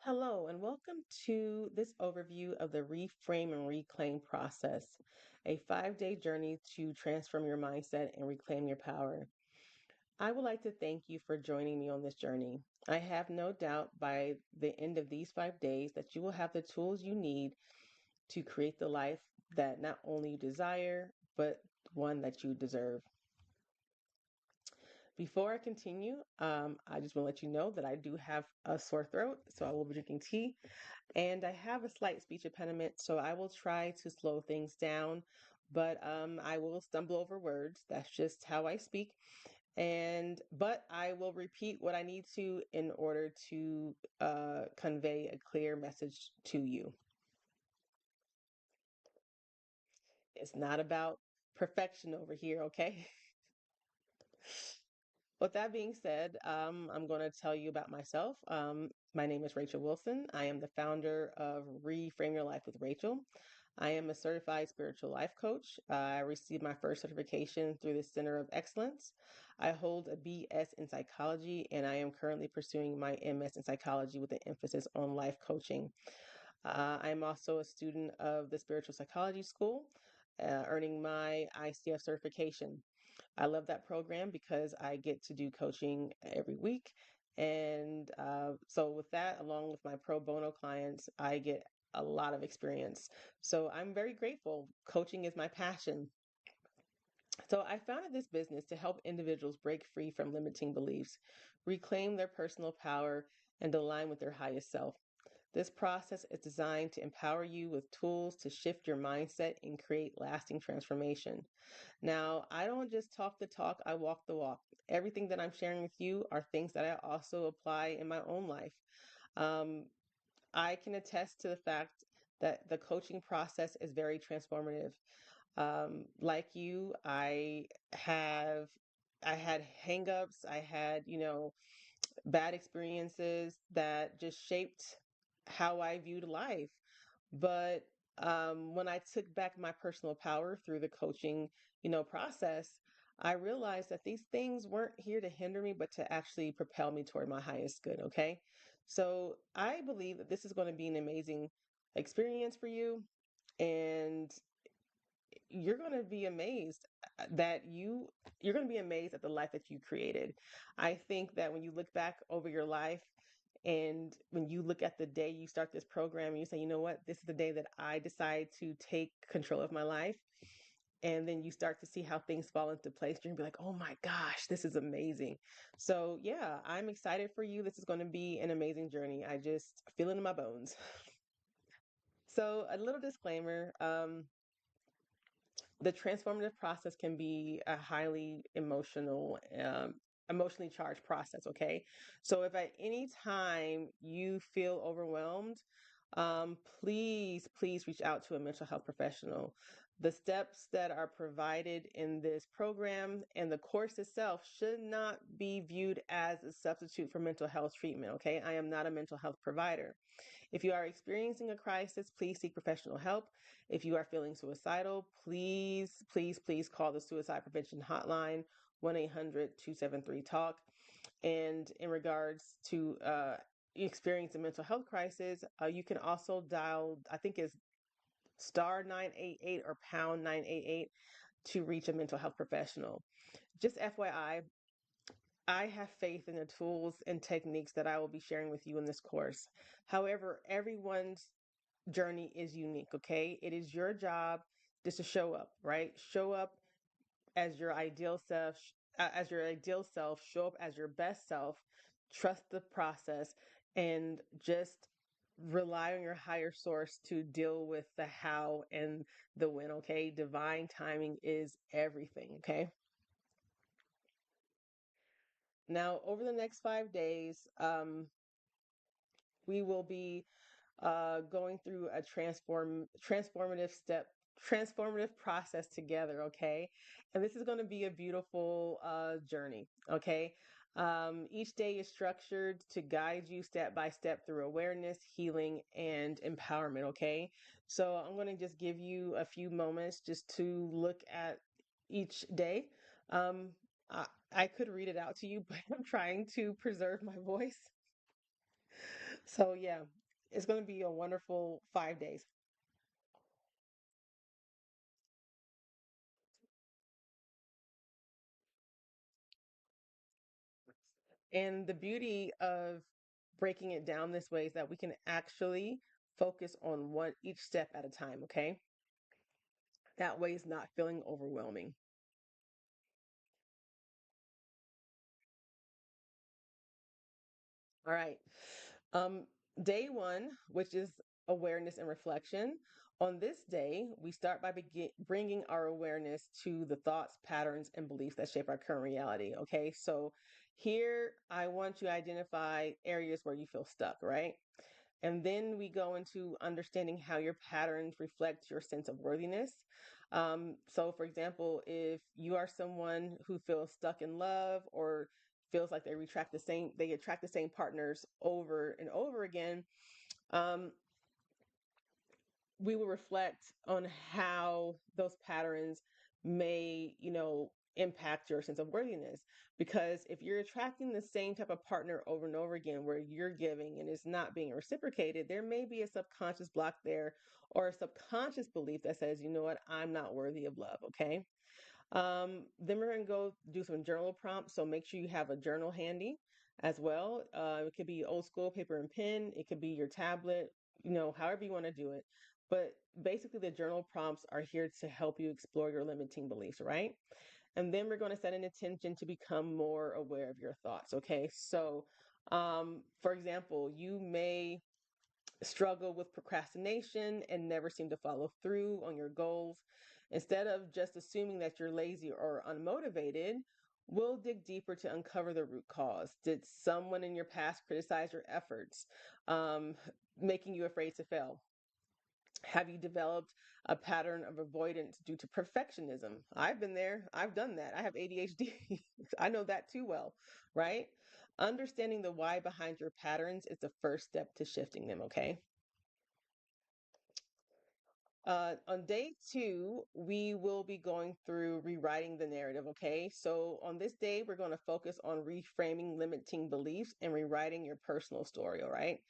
Hello, and welcome to this overview of the Reframe and Reclaim process, a 5-day journey to transform your mindset and reclaim your power. I would like to thank you for joining me on this journey. I have no doubt by the end of these 5 days that you will have the tools you need to create the life that not only you desire, but one that you deserve. Before I continue, I just want to let you know that I do have a sore throat, so I will be drinking tea. And I have a slight speech impediment, so I will try to slow things down, but I will stumble over words. That's just how I speak. But I will repeat what I need to in order to convey a clear message to you. It's not about perfection over here, okay? With that being said, I'm going to tell you about myself. My name is Rachel Wilson. I am the founder of Reframe Your Life with Rachel. I am a certified spiritual life coach. I received my first certification through the Center of Excellence. I hold a BS in psychology, and I am currently pursuing my MS in psychology with an emphasis on life coaching. I am also a student of the Spiritual Psychology School, earning my ICF certification. I love that program because I get to do coaching every week. And so, with that, along with my pro bono clients, I get a lot of experience. So, I'm very grateful. Coaching is my passion. So, I founded this business to help individuals break free from limiting beliefs, reclaim their personal power, and align with their highest self. This process is designed to empower you with tools to shift your mindset and create lasting transformation. Now, I don't just talk the talk, I walk the walk. Everything that I'm sharing with you are things that I also apply in my own life. Um, I can attest to the fact that the coaching process is very transformative. Like you, I had hangups, I had, bad experiences that just shaped how I viewed life. But when I took back my personal power through the coaching, process, I realized that these things weren't here to hinder me, but to actually propel me toward my highest good. Okay. So I believe that this is going to be an amazing experience for you. And you're going to be amazed you're going to be amazed at the life that you created. I think that when you look back over your life and when you look at the day you start this program and you say, you know what, this is the day that I decide to take control of my life. And then you start to see how things fall into place. You're gonna be like, oh my gosh, this is amazing. So yeah, I'm excited for you. This is going to be an amazing journey. I just feel it in my bones. So a little disclaimer. The transformative process can be a highly emotionally charged process. Okay. So if at any time you feel overwhelmed, please reach out to a mental health professional. The steps that are provided in this program and the course itself should not be viewed as a substitute for mental health treatment. Okay. I am not a mental health provider. If you are experiencing a crisis, please seek professional help. If you are feeling suicidal, please call the suicide prevention hotline, 1-800-273-TALK. And in regards to experiencing a mental health crisis, you can also dial, I think it's star 988 or pound 988 to reach a mental health professional. Just FYI, I have faith in the tools and techniques that I will be sharing with you in this course. However, everyone's journey is unique, okay? It is your job just to show up, right? Show up as your ideal self, show up as your best self, trust the process, and just rely on your higher source to deal with the how and the when, okay? Divine timing is everything, okay? Now, over the next 5 days, we will be going through a transformative process together. Okay. And this is going to be a beautiful journey. Okay. Each day is structured to guide you step by step through awareness, healing, and empowerment. Okay. So I'm going to just give you a few moments just to look at each day. I could read it out to you, but I'm trying to preserve my voice. So, yeah, it's going to be a wonderful 5 days. And the beauty of breaking it down this way is that we can actually focus on one each step at a time, okay? That way it's not feeling overwhelming. All right. Um, Day one, which is awareness and reflection. On this day, we start by bringing our awareness to the thoughts, patterns, and beliefs that shape our current reality. Okay. So here, I want you to identify areas where you feel stuck, right? And then we go into understanding how your patterns reflect your sense of worthiness. So, for example, if you are someone who feels stuck in love or feels like they attract the same partners over and over again, um, we will reflect on how those patterns may, impact your sense of worthiness. Because if you're attracting the same type of partner over and over again, where you're giving and it's not being reciprocated, there may be a subconscious block there or a subconscious belief that says, you know what, I'm not worthy of love. Okay. Then we're going to go do some journal prompts. So make sure you have a journal handy as well. It could be old school paper and pen. It could be your tablet, however you want to do it. But basically, the journal prompts are here to help you explore your limiting beliefs, right? And then we're going to set an intention to become more aware of your thoughts. Okay. So, for example, you may struggle with procrastination and never seem to follow through on your goals. Instead of just assuming that you're lazy or unmotivated, we'll dig deeper to uncover the root cause. Did someone in your past criticize your efforts, um, making you afraid to fail? Have you developed a pattern of avoidance due to perfectionism? I've been there. I've done that. I have ADHD. I know that too well, right? Understanding the why behind your patterns is the first step to shifting them, okay? On day two, we will be going through rewriting the narrative. Okay. So on this day, we're going to focus on reframing limiting beliefs and rewriting your personal story. All right.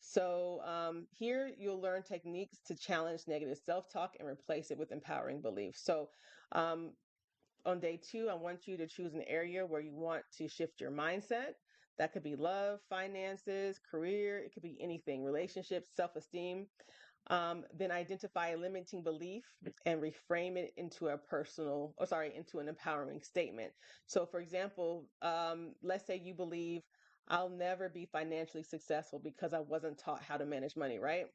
So here you'll learn techniques to challenge negative self talk and replace it with empowering beliefs. So um, on day two, I want you to choose an area where you want to shift your mindset. That could be love, finances, career, it could be anything, relationships, self esteem. Then identify a limiting belief and reframe it into into an empowering statement. So, for example, let's say you believe I'll never be financially successful because I wasn't taught how to manage money, right?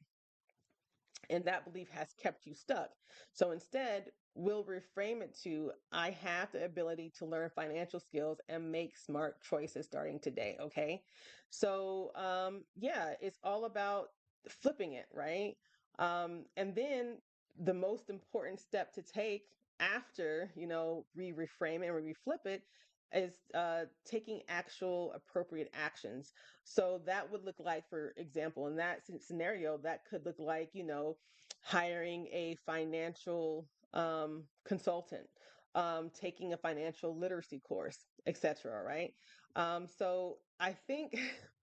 And that belief has kept you stuck. So instead, we'll reframe it to I have the ability to learn financial skills and make smart choices starting today. Okay. So, yeah, it's all about flipping it, right? And then the most important step to take after, we reframe it and we flip it is taking actual appropriate actions. So that would look like, for example, in that scenario, that could look like, hiring a financial consultant, taking a financial literacy course, etc. Right? So I think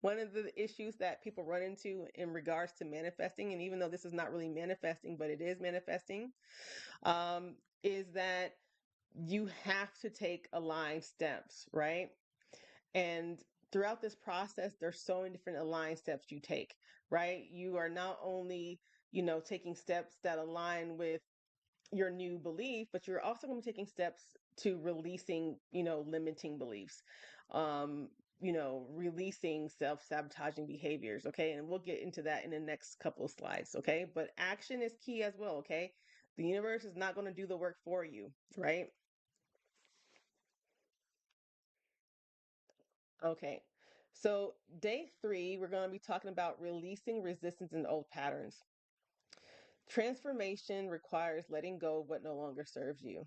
one of the issues that people run into in regards to manifesting, and even though this is not really manifesting, but it is manifesting, um, is that you have to take aligned steps, right? And throughout this process, there's so many different aligned steps you take, right? You are not only, taking steps that align with your new belief, but you're also going to be taking steps to releasing, limiting beliefs, releasing self-sabotaging behaviors. Okay. And we'll get into that in the next couple of slides. Okay. But action is key as well. Okay. The universe is not going to do the work for you, right? Okay. So, day three, we're going to be talking about releasing resistance in old patterns. Transformation requires letting go of what no longer serves you.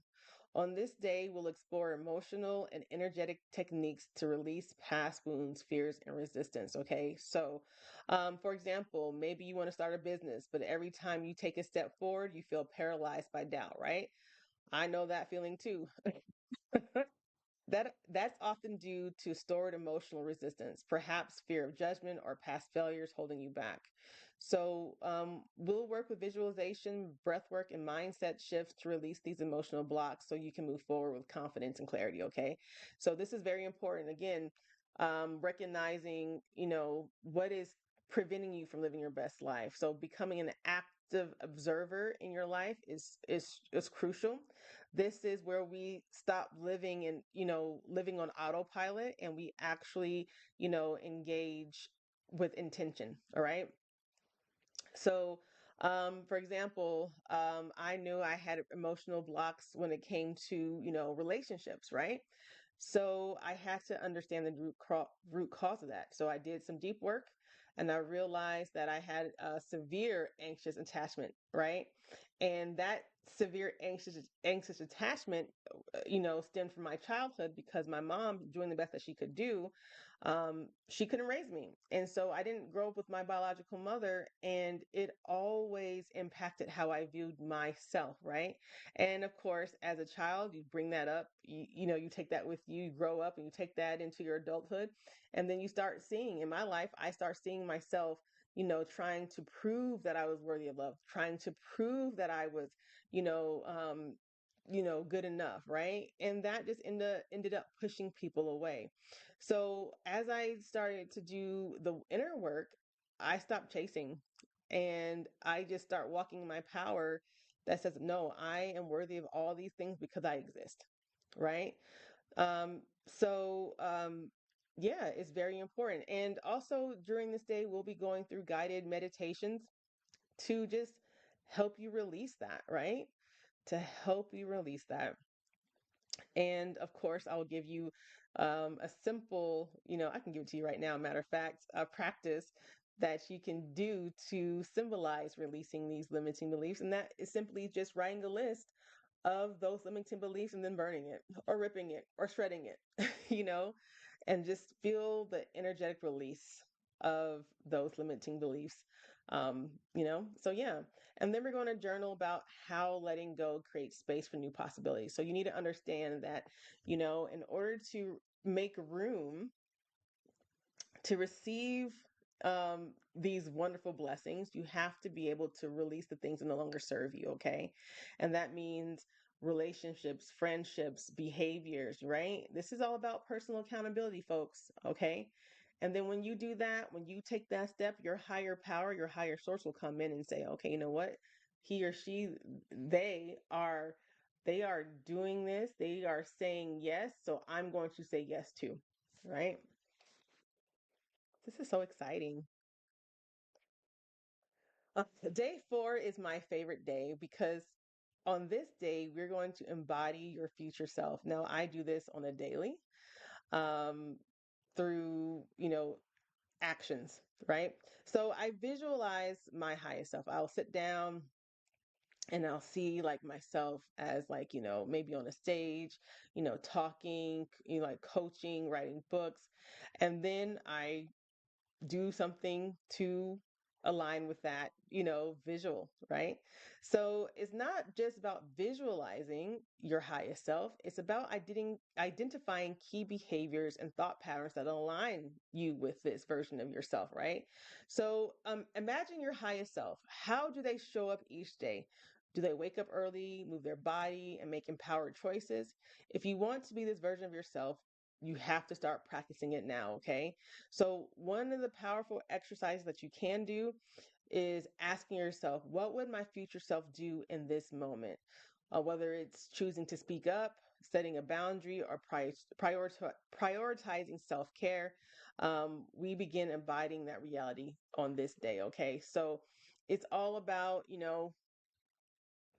On this day, we'll explore emotional and energetic techniques to release past wounds, fears, and resistance. Okay. So, for example, maybe you want to start a business, but every time you take a step forward, you feel paralyzed by doubt, right? I know that feeling too. That's often due to stored emotional resistance, perhaps fear of judgment or past failures holding you back. So we'll work with visualization, breath work, and mindset shifts to release these emotional blocks so you can move forward with confidence and clarity. Okay, so this is very important. Again, recognizing what is preventing you from living your best life. So becoming an active observer in your life is crucial. This is where we stop living and living on autopilot, and we actually engage with intention. All right. So for example, I knew I had emotional blocks when it came to relationships, right? So I had to understand the root cause of that. So I did some deep work, and I realized that I had a severe anxious attachment, right? And that severe anxious attachment, stemmed from my childhood because my mom, doing the best that she could do, she couldn't raise me. And so I didn't grow up with my biological mother, and it always impacted how I viewed myself, right? And of course, as a child, you bring that up, you take that with you, you grow up and you take that into your adulthood. And then you start seeing, in my life, I start seeing myself, trying to prove that I was worthy of love, trying to prove that I was, you know, um, good enough, right? And that just ended up pushing people away. So as I started to do the inner work, I stopped chasing, and I just start walking in my power that says, no, I am worthy of all these things because I exist, right? Um, so, yeah, it's very important. And also during this day, we'll be going through guided meditations to just help you release that, right? To help you release that. And of course, I will give you a simple, I can give it to you right now, matter of fact, a practice that you can do to symbolize releasing these limiting beliefs. And that is simply just writing a list of those limiting beliefs and then burning it or ripping it or shredding it, and just feel the energetic release of those limiting beliefs. So yeah. And then we're going to journal about how letting go creates space for new possibilities. So you need to understand that, in order to make room to receive these wonderful blessings, you have to be able to release the things that no longer serve you, okay? And that means relationships, friendships, behaviors, right? This is all about personal accountability, folks, okay? And then when you do that, when you take that step, your higher power, your higher source will come in and say, okay, you know what? He or she, they are they are doing this, they are saying yes, so I'm going to say yes too, right? This is so exciting. Day 4 is my favorite day because on this day, we're going to embody your future self. Now, I do this on a daily um, through, actions, right? So I visualize my highest self. I'll sit down and I'll see like myself as like, maybe on a stage, talking, like coaching, writing books. And then I do something to align with that, visual, right? So it's not just about visualizing your highest self, it's about identifying key behaviors and thought patterns that align you with this version of yourself, right? So imagine your highest self. How do they show up each day? Do they wake up early, move their body, and make empowered choices? If you want to be this version of yourself, you have to start practicing it now, okay? So, one of the powerful exercises that you can do is asking yourself, what would my future self do in this moment? Whether it's choosing to speak up, setting a boundary, or prioritizing self care, we begin embodying that reality on this day, okay? So, it's all about,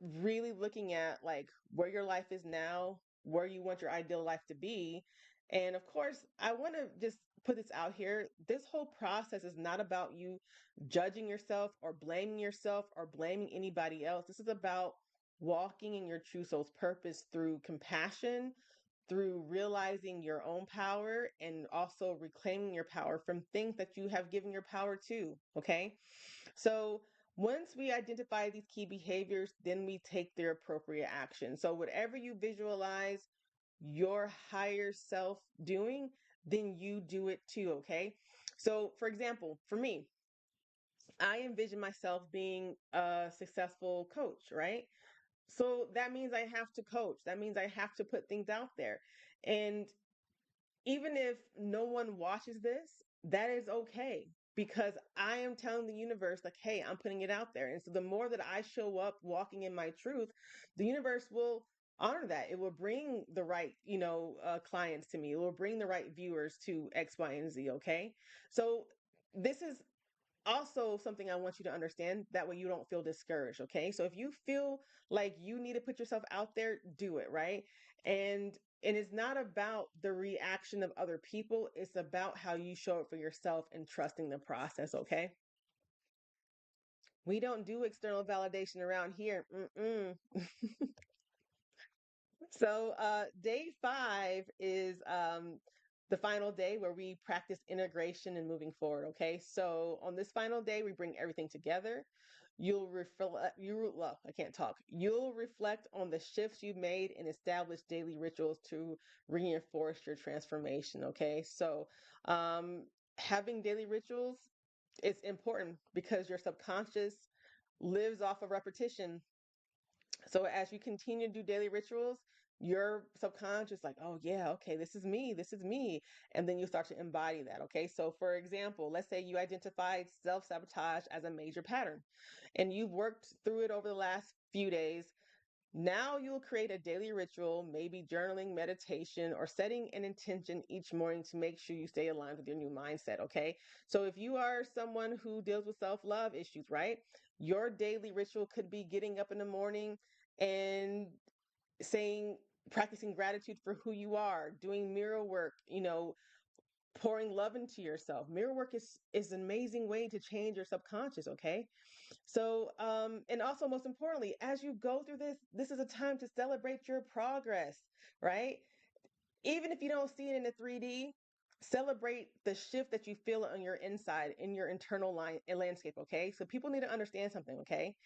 really looking at like where your life is now, where you want your ideal life to be. And of course, I want to just put this out here. This whole process is not about you judging yourself or blaming anybody else. This is about walking in your true soul's purpose through compassion, through realizing your own power, and also reclaiming your power from things that you have given your power to. Okay. So once we identify these key behaviors, then we take their appropriate action. So whatever you visualize, your higher self doing, then you do it too, okay? So, for example, for me, I envision myself being a successful coach, right? So that means I have to coach. That means I have to put things out there. And even if no one watches this, that is okay because I am telling the universe, like, hey, I'm putting it out there. And so the more that I show up walking in my truth, the universe will honor that. It will bring the right, clients to me. It will bring the right viewers to X, Y, and Z. Okay. So this is also something I want you to understand. That way you don't feel discouraged. Okay. So if you feel like you need to put yourself out there, do it. Right. And and it's not about the reaction of other people. It's about how you show up for yourself and trusting the process. Okay. We don't do external validation around here. Mm-mm. So, day 5 is the final day where we practice integration and moving forward. Okay, so on this final day, we bring everything together. You'll reflect. Well, I can't talk. You'll reflect on the shifts you've made and establish daily rituals to reinforce your transformation. Okay, so um, having daily rituals is important because your subconscious lives off of repetition. So as you continue to do daily rituals, your subconscious like, oh yeah, okay, this is me, this is me. And then you start to embody that. Okay. So for example, let's say you identified self-sabotage as a major pattern and you've worked through it over the last few days. Now you'll create a daily ritual, maybe journaling, meditation, or setting an intention each morning to make sure you stay aligned with your new mindset. Okay. So if you are someone who deals with self love issues, right? Your daily ritual could be getting up in the morning and saying, practicing gratitude for who you are, doing mirror work, pouring love into yourself. Mirror work is an amazing way to change your subconscious. Okay. So, and also most importantly, as you go through this, this is a time to celebrate your progress, right? Even if you don't see it in the 3D, celebrate the shift that you feel on your inside, in your internal landscape. Okay. So people need to understand something. Okay.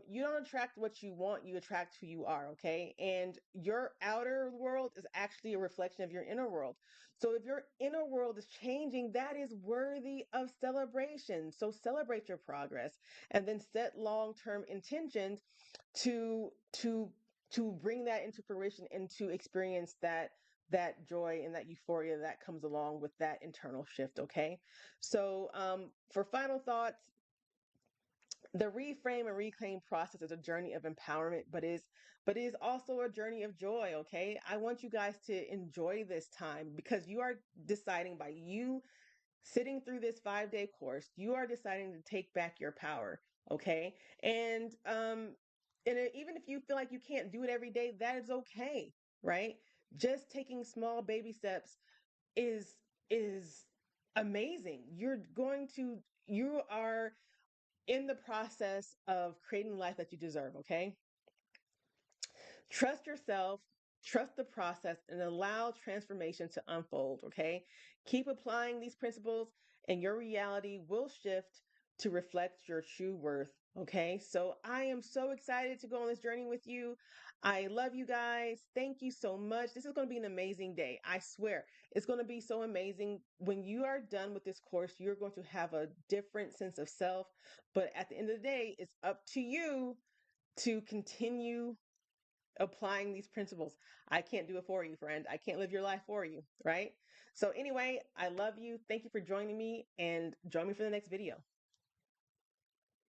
You don't attract what you want, you attract who you are, okay? And your outer world is actually a reflection of your inner world. So if your inner world is changing, that is worthy of celebration. So celebrate your progress and then set long-term intentions to to to bring that into fruition and to experience that joy and that euphoria that comes along with that internal shift, okay? So for final thoughts, the reframe and reclaim process is a journey of empowerment, but is also a journey of joy. Okay, I want you guys to enjoy this time because you are deciding, by you sitting through this 5-day course, you are deciding to take back your power. Okay, and even if you feel like you can't do it every day, that is okay, right? Just taking small baby steps is amazing. You are in the process of creating the life that you deserve, okay? Trust yourself, trust the process, and allow transformation to unfold, okay? Keep applying these principles, and your reality will shift to reflect your true worth, okay? So I am so excited to go on this journey with you. I love you guys. Thank you so much. This is going to be an amazing day. I swear. It's going to be so amazing. When you are done with this course, you're going to have a different sense of self. But at the end of the day, it's up to you to continue applying these principles. I can't do it for you, friend. I can't live your life for you, right? So, anyway, I love you. Thank you for joining me and join me for the next video.